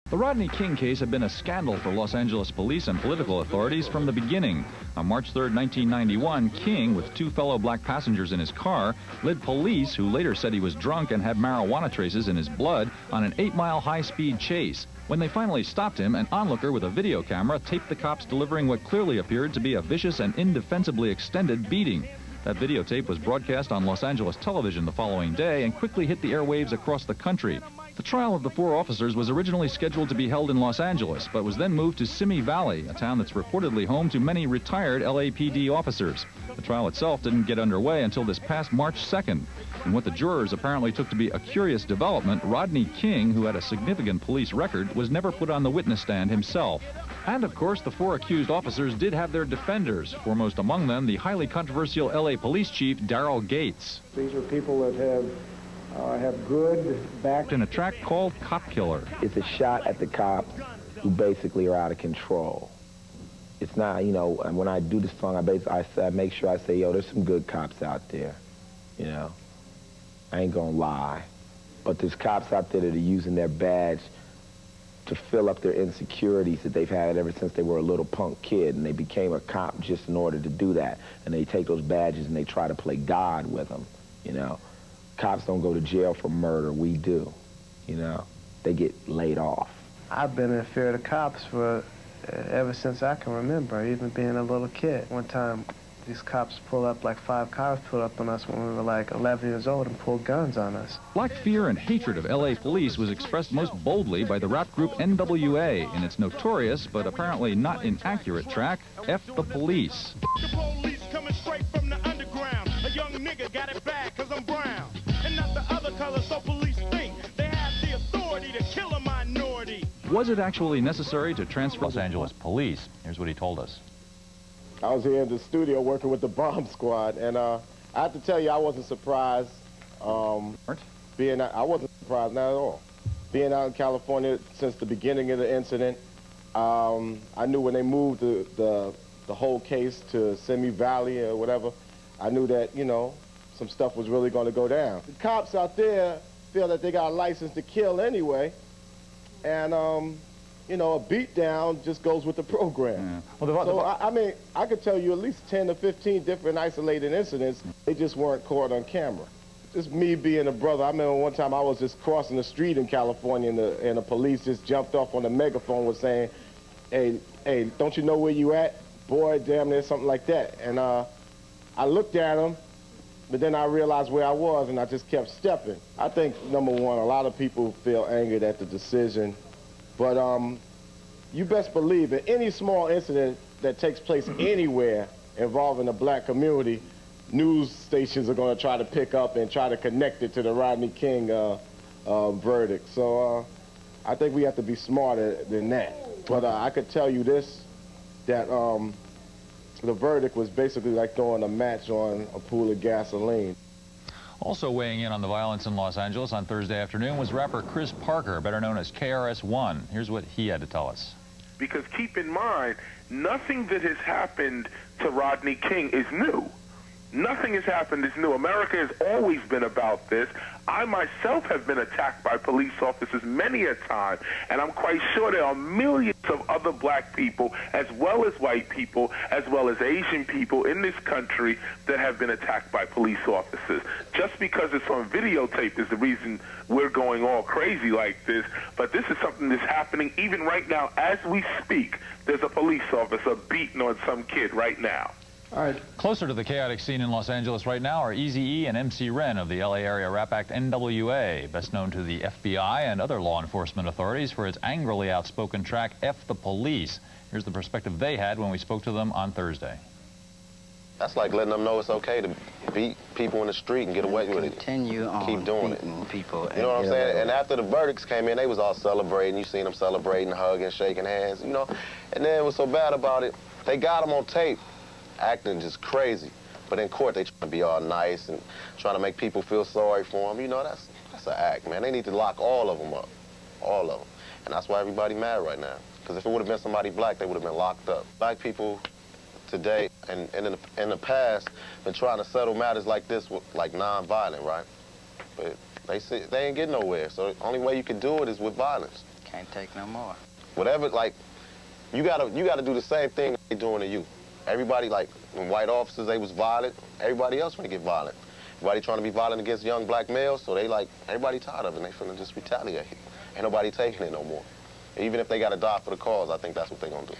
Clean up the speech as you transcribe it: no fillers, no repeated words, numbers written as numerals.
The Rodney King case had been a scandal for Los Angeles police and political authorities from the beginning. On March 3, 1991, King, with two fellow black passengers in his car, led police, who later said he was drunk and had marijuana traces in his blood, on an 8-mile high-speed chase. When they finally stopped him, an onlooker with a video camera taped the cops delivering what clearly appeared to be a vicious and indefensibly extended beating. That videotape was broadcast on Los Angeles television the following day and quickly hit the airwaves across the country. The trial of the four officers was originally scheduled to be held in Los Angeles, but was then moved to Simi Valley, a town that's reportedly home to many retired LAPD officers. The trial itself didn't get underway until this past March 2nd. In what the jurors apparently took to be a curious development, Rodney King, who had a significant police record, was never put on the witness stand himself. And, of course, the four accused officers did have their defenders, foremost among them the highly controversial L.A. police chief, Daryl Gates. These are people that have good back in a track called Cop Killer. It's a shot at the cops who basically are out of control. It's not, you know, when I do this song, I make sure I say, yo, there's some good cops out there, you know. I ain't gonna lie. But there's cops out there that are using their badge to fill up their insecurities that they've had ever since they were a little punk kid, and they became a cop just in order to do that. And they take those badges and they try to play God with them, you know. Cops don't go to jail for murder, we do, you know. They get laid off. I've been in fear of the cops for ever since I can remember, even being a little kid. One time, these cops pulled up, like 5 cars pulled up on us when we were like 11 years old and pulled guns on us. Black fear and hatred of L.A. police was expressed most boldly by the rap group NWA in its notorious, but apparently not inaccurate track, F the Police. The police coming straight from the underground. A young nigga got it bad 'cause I'm brown. And not the other color, so police think they have the authority to kill a minority. Was it actually necessary to transfer Los Angeles police? Here's what he told us. I was here in the studio working with the Bomb Squad, and I have to tell you, I wasn't surprised. I wasn't surprised, not at all. Being out in California since the beginning of the incident, I knew when they moved the whole case to Simi Valley or whatever, I knew that, you know, some stuff was really going to go down. The cops out there feel that they got a license to kill anyway, and you know, a beatdown just goes with the program. Yeah. Well, I mean, I could tell you at least 10 to 15 different isolated incidents. They just weren't caught on camera. Just me being a brother. I remember one time I was just crossing the street in California and the police just jumped off on the megaphone was saying, hey, don't you know where you at? Boy, damn near something like that. And I looked at them, but then I realized where I was and I just kept stepping. I think, number one, a lot of people feel angered at the decision. But you best believe that any small incident that takes place anywhere involving the black community, news stations are going to try to pick up and try to connect it to the Rodney King verdict. So I think we have to be smarter than that. But I could tell you this, that the verdict was basically like throwing a match on a pool of gasoline. Also weighing in on the violence in Los Angeles on Thursday afternoon was rapper Chris Parker, better known as KRS-One. Here's what he had to tell us. Because keep in mind, nothing that has happened to Rodney King is new. Nothing has happened is new. America has always been about this. I myself have been attacked by police officers many a time, and I'm quite sure there are millions of other black people, as well as white people, as well as Asian people in this country that have been attacked by police officers. Just because it's on videotape is the reason we're going all crazy like this, but this is something that's happening even right now as we speak. There's a police officer beating on some kid right now. All right. Closer to the chaotic scene in Los Angeles right now are Eazy-E and MC Ren of the LA Area Rap Act NWA, best known to the FBI and other law enforcement authorities for its angrily outspoken track, F the Police. Here's the perspective they had when we spoke to them on Thursday. That's like letting them know it's okay to beat people in the street and get away with it. Continue on keep doing it. People. You know what I'm saying? And after the verdicts came in, they was all celebrating. You seen them celebrating, hugging, shaking hands, you know. And then what's so bad about it, they got them on tape, acting just crazy. But in court, they trying to be all nice and trying to make people feel sorry for them. You know, that's an act, man. They need to lock all of them up, all of them. And that's why everybody mad right now. Because if it would have been somebody black, they would have been locked up. Black people today and in the past been trying to settle matters like this with like non-violent, right? But they ain't getting nowhere. So the only way you can do it is with violence. Can't take no more. Whatever, like, you gotta do the same thing they doing to you. Everybody, like, when white officers, they was violent, everybody else wanna get violent. Everybody trying to be violent against young black males, so they like, everybody tired of it, and they finna just retaliate. Ain't nobody taking it no more. Even if they gotta die for the cause, I think that's what they gonna do.